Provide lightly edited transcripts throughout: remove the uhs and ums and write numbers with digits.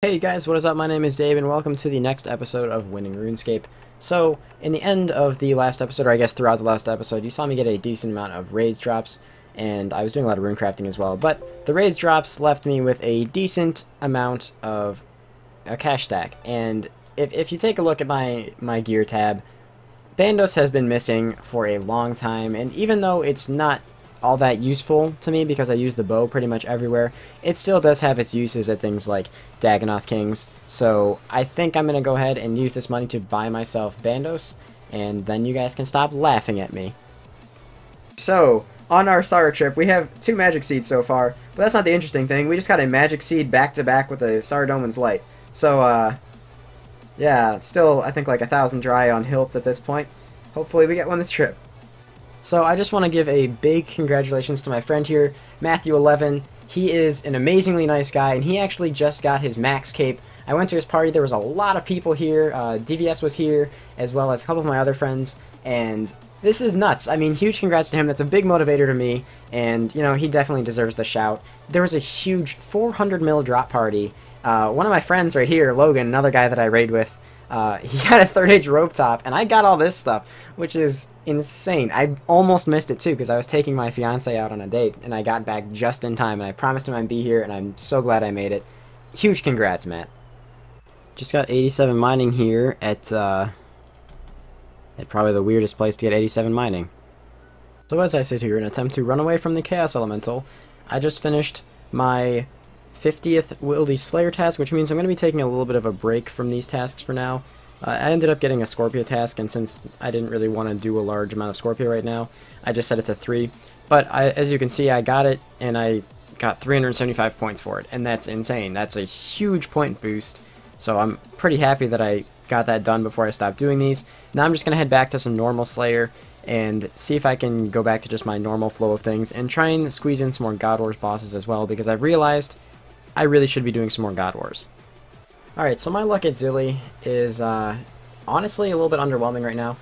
Hey guys, what is up? My name is Dabe and welcome to the next episode of Winning RuneScape. So, in the end of the last episode, or I guess throughout the last episode, you saw me get a decent amount of raids drops, and I was doing a lot of rune crafting as well, but the raids drops left me with a decent amount of a cash stack, and if you take a look at my gear tab, Bandos has been missing for a long time, and even though it's not all that useful to me because I use the bow pretty much everywhere, it still does have its uses at things like Dagonoth Kings. So I think I'm going to go ahead and use this money to buy myself Bandos, and then you guys can stop laughing at me. So, on our Sara trip, we have 2 magic seeds so far, but that's not the interesting thing. We just got a magic seed back-to-back with a Saradomin's Light. So, yeah, still, I think like 1,000 dry on hilts at this point. Hopefully we get one this trip. So I just want to give a big congratulations to my friend here, Matthew11. He is an amazingly nice guy, and he actually just got his max cape. I went to his party, there was a lot of people here, DVS was here, as well as a couple of my other friends, and this is nuts. I mean, huge congrats to him, that's a big motivator to me, and, you know, he definitely deserves the shout. There was a huge 400 mil drop party. One of my friends right here, Logan, another guy that I raid with, he got a 3rd age rope top, and I got all this stuff, which is insane. I almost missed it too, because I was taking my fiance out on a date, and I got back just in time, and I promised him I'd be here, and I'm so glad I made it. Huge congrats, Matt. Just got 87 mining here at probably the weirdest place to get 87 mining. So as I sit here and attempt to run away from the Chaos Elemental, I just finished my 50th Wildy Slayer task, which means I'm going to be taking a little bit of a break from these tasks for now. I ended up getting a Scorpio task, and since I didn't really want to do a large amount of Scorpio right now, I just set it to 3. But as you can see, I got it, and I got 375 points for it, and that's insane. That's a huge point boost, so I'm pretty happy that I got that done before I stopped doing these. Now I'm just going to head back to some normal Slayer and see if I can go back to just my normal flow of things and try and squeeze in some more God Wars bosses as well, because I've realized I really should be doing some more God Wars. Alright, so my luck at Zilly is honestly a little bit underwhelming right now.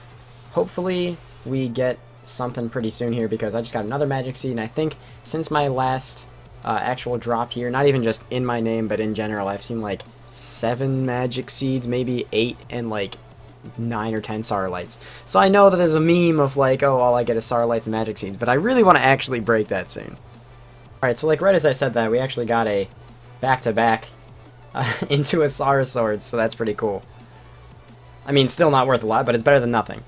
Hopefully we get something pretty soon here, because I just got another magic seed, and I think since my last actual drop here, not even just in my name but in general, I've seen like 7 magic seeds, maybe 8, and like 9 or 10 Sarlights. So I know that there's a meme of like, oh, all I get is Sarlights and magic seeds, but I really want to actually break that soon. Alright, so like right as I said that, we actually got a back-to-back into a Sara sword, so that's pretty cool. I mean, still not worth a lot, but it's better than nothing.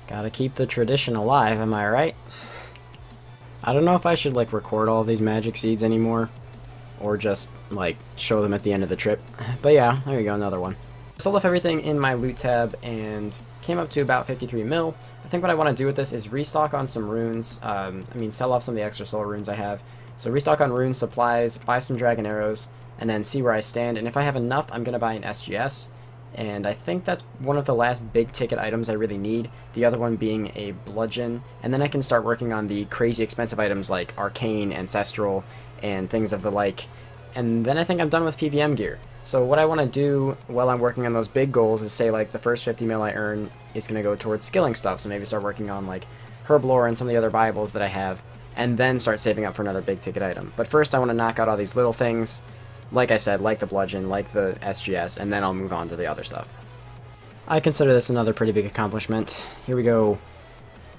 Gotta keep the tradition alive, am I right? I don't know if I should like record all of these magic seeds anymore, or just like show them at the end of the trip. But yeah, there you go, another one. So I left everything in my loot tab and came up to about 53 mil. I think what I want to do with this is restock on some runes. I mean, sell off some of the extra soul runes I have. So restock on rune supplies, buy some dragon arrows, and then see where I stand. And if I have enough, I'm going to buy an SGS. And I think that's one of the last big ticket items I really need. The other one being a bludgeon. And then I can start working on the crazy expensive items like arcane, ancestral, and things of the like. And then I think I'm done with PVM gear. So what I want to do while I'm working on those big goals is say like the first 50 mil I earn is going to go towards skilling stuff. So maybe start working on like herb lore and some of the other Bibles that I have, and then start saving up for another big ticket item. But first I want to knock out all these little things, like I said, like the bludgeon, like the SGS, and then I'll move on to the other stuff. I consider this another pretty big accomplishment. Here we go.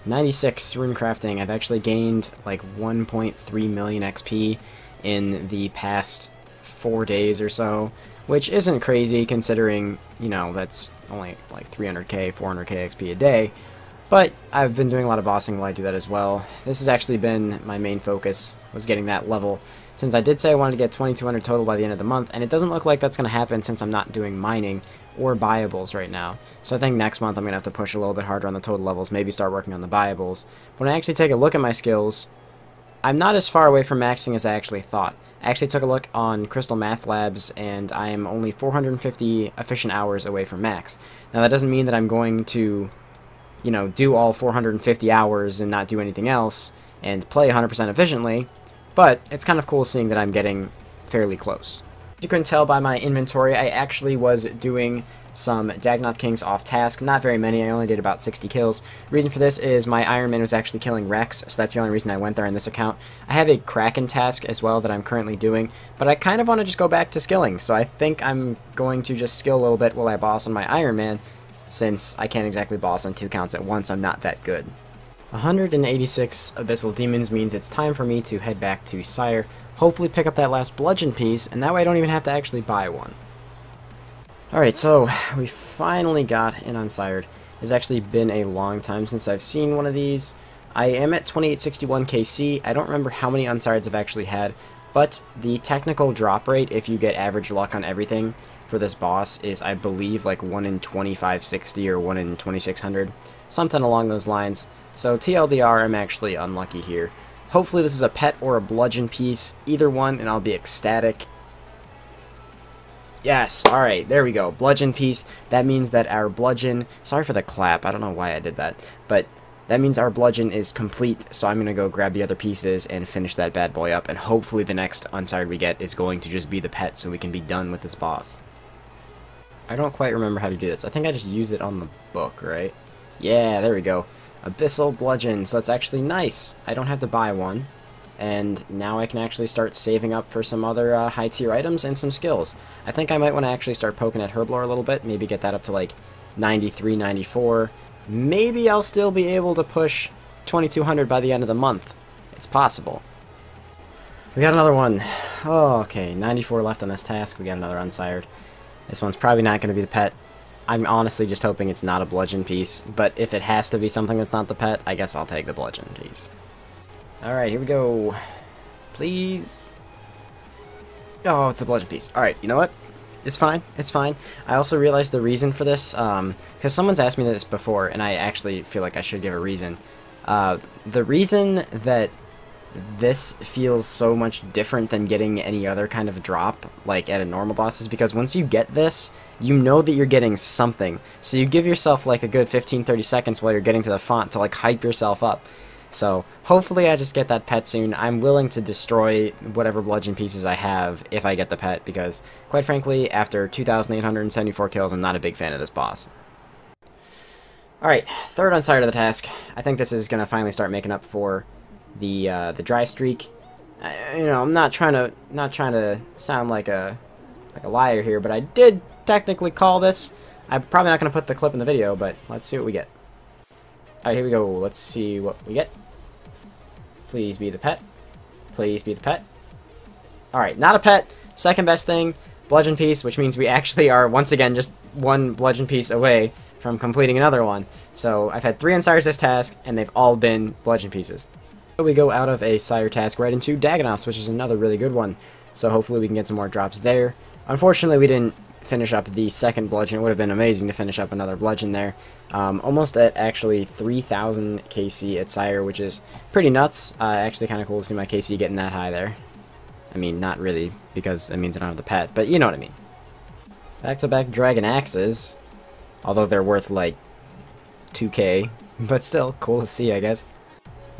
96 rune crafting. I've actually gained like 1.3 million XP in the past 4 days or so, which isn't crazy considering, you know, that's only like 300k, 400k XP a day. But I've been doing a lot of bossing while I do that as well. This has actually been my main focus, was getting that level, since I did say I wanted to get 2200 total by the end of the month, and it doesn't look like that's going to happen since I'm not doing mining or buyables right now. So I think next month I'm going to have to push a little bit harder on the total levels, maybe start working on the buyables. When I actually take a look at my skills, I'm not as far away from maxing as I actually thought. I actually took a look on Crystal Math Labs, and I am only 450 efficient hours away from max. Now that doesn't mean that I'm going to, you know, do all 450 hours and not do anything else and play 100% efficiently, but it's kind of cool seeing that I'm getting fairly close. As you can tell by my inventory, I actually was doing some Dagonoth Kings off task. Not very many, I only did about 60 kills. Reason for this is my Iron Man was actually killing Rex, so that's the only reason I went there in this account. I have a Kraken task as well that I'm currently doing, but I kind of want to just go back to skilling, so I think I'm going to just skill a little bit while I boss on my Iron Man, since I can't exactly boss on 2 counts at once. I'm not that good. 186 Abyssal Demons means it's time for me to head back to Sire, hopefully pick up that last bludgeon piece, and that way I don't even have to actually buy one. Alright, so we finally got an Unsired. It's actually been a long time since I've seen one of these. I am at 2861 KC. I don't remember how many Unsireds I've actually had, but the technical drop rate, if you get average luck on everything for this boss, is I believe like 1 in 2560 or 1 in 2600, something along those lines. So TLDR, I'm actually unlucky here. Hopefully this is a pet or a bludgeon piece, either one, and I'll be ecstatic. Yes, alright, there we go. Bludgeon piece. That means that our bludgeon... Sorry for the clap, I don't know why I did that. But that means our bludgeon is complete, so I'm going to go grab the other pieces and finish that bad boy up. And hopefully the next Unsired we get is going to just be the pet so we can be done with this boss. I don't quite remember how to do this. I think I just use it on the book, right? Yeah, there we go. Abyssal Bludgeon, so that's actually nice. I don't have to buy one. And now I can actually start saving up for some other high tier items and some skills. I think I might want to actually start poking at Herblore a little bit, maybe get that up to like 93, 94. Maybe I'll still be able to push 2200 by the end of the month. It's possible. We got another one. Oh, okay, 94 left on this task. We got another Unsired. This one's probably not going to be the pet. I'm honestly just hoping it's not a bludgeon piece, but if it has to be something that's not the pet, I guess I'll take the bludgeon piece. Alright, here we go. Please. Oh, it's a bludgeon piece. Alright, you know what? It's fine. It's fine. I also realized the reason for this, because someone's asked me this before, and I actually feel like I should give a reason. The reason that this feels so much different than getting any other kind of drop, like at a normal boss, is because once you get this, you know that you're getting something. So you give yourself like a good 15-30 seconds while you're getting to the font to like hype yourself up. So hopefully I just get that pet soon. I'm willing to destroy whatever bludgeon pieces I have if I get the pet, because quite frankly, after 2,874 kills, I'm not a big fan of this boss. Alright, third Unsired of the task. I think this is going to finally start making up for the dry streak. You know, I'm not trying to sound like a liar here, but I did technically call this. I'm probably not going to put the clip in the video, but let's see what we get. Alright, here we go. Let's see what we get. Please be the pet. Please be the pet. Alright, not a pet. Second best thing, bludgeon piece, which means we actually are, once again, just one bludgeon piece away from completing another one. So I've had 3 Unsires this task, and they've all been bludgeon pieces. So we go out of a Sire task right into Dagonoths, which is another really good one. So hopefully we can get some more drops there. Unfortunately, we didn't finish up the second bludgeon. It would have been amazing to finish up another bludgeon there. Almost at actually 3,000 KC at Sire, which is pretty nuts. Actually kind of cool to see my KC getting that high there. I mean, not really, because that means I don't have the pet, but you know what I mean. Back-to-back Dragon Axes, although they're worth like 2k, but still cool to see, I guess.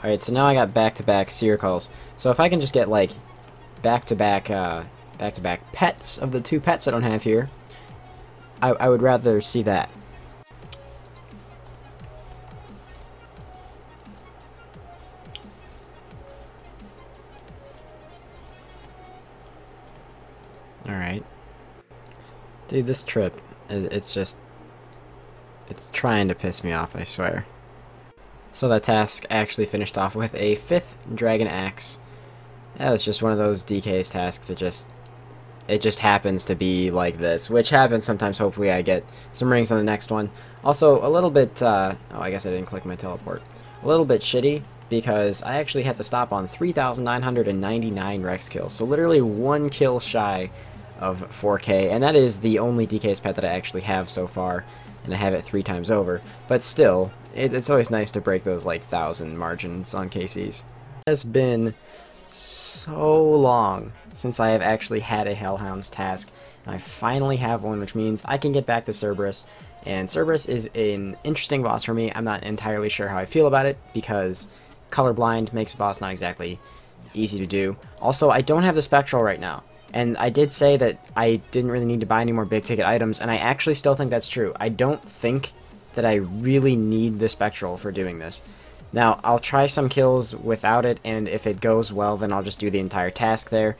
Alright, so now I got back-to-back Circles. So if I can just get like back-to-back pets of the 2 pets I don't have here, I would rather see that. Alright. Dude, this trip, it's trying to piss me off, I swear. So that task actually finished off with a 5th Dragon Axe. That was just one of those DK's tasks that it just happens to be like this, which happens sometimes. Hopefully I get some rings on the next one. Also, a little bit, oh, I guess I didn't click my teleport. A little bit shitty, because I actually had to stop on 3,999 Rex kills, so literally 1 kill shy of 4k, and that is the only DK's pet that I actually have so far, and I have it 3 times over. But still, it's always nice to break those like 1,000 margins on KCs. It has been so long since I have actually had a Hellhounds task, and I finally have one, which means I can get back to Cerberus. And Cerberus is an interesting boss for me. I'm not entirely sure how I feel about it, because colorblind makes a boss not exactly easy to do. Also, I don't have the Spectral right now, And I did say that I didn't really need to buy any more big ticket items, and I actually still think that's true. I don't think that I really need the Spectral for doing this. Now, I'll try some kills without it, and if it goes well, then I'll just do the entire task there.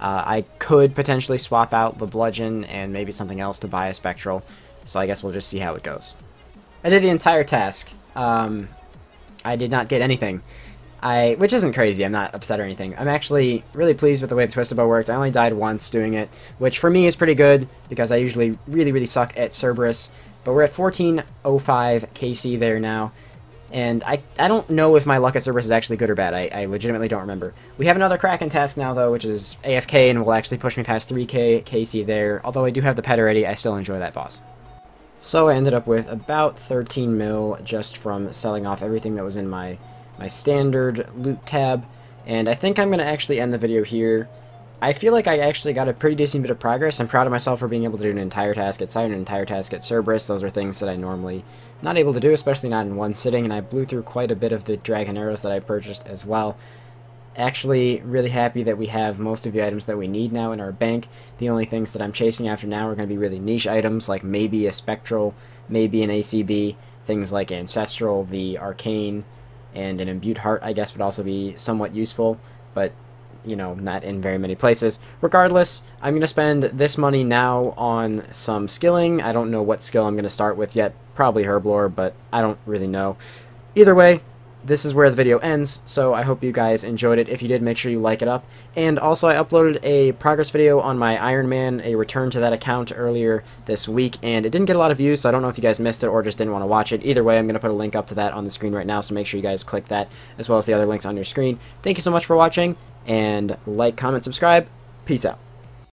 I could potentially swap out the Bludgeon and maybe something else to buy a Spectral, so I guess we'll just see how it goes. I did the entire task. I did not get anything, which isn't crazy. I'm not upset or anything. I'm actually really pleased with the way the Twisted Bow worked. I only died once doing it, which for me is pretty good, because I usually really suck at Cerberus. But we're at 1405 KC there now. And I don't know if my luck at Cerberus is actually good or bad. I legitimately don't remember. We have another Kraken task now, though, which is AFK, and will actually push me past 3k KC there. Although I do have the pet already, I still enjoy that boss. So I ended up with about 13 mil just from selling off everything that was in my standard loot tab. And I think I'm going to actually end the video here. I feel like I actually got a pretty decent bit of progress. I'm proud of myself for being able to do an entire task at Siren, an entire task at Cerberus. Those are things that I normally not able to do, especially not in one sitting, and I blew through quite a bit of the Dragon Arrows that I purchased as well. Actually, really happy that we have most of the items that we need now in our bank. The only things that I'm chasing after now are going to be really niche items, like maybe a Spectral, maybe an ACB, things like Ancestral, the Arcane, and an Imbued Heart, I guess, would also be somewhat useful, but you know, not in very many places. Regardless, I'm going to spend this money now on some skilling. I don't know what skill I'm going to start with yet. Probably Herblore, but I don't really know. Either way, this is where the video ends, so I hope you guys enjoyed it. If you did, make sure you like it up. And also, I uploaded a progress video on my Iron Man, a return to that account earlier this week, and it didn't get a lot of views, so I don't know if you guys missed it or just didn't want to watch it. Either way, I'm going to put a link up to that on the screen right now, so make sure you guys click that, as well as the other links on your screen. Thank you so much for watching, and like, comment, subscribe. Peace out.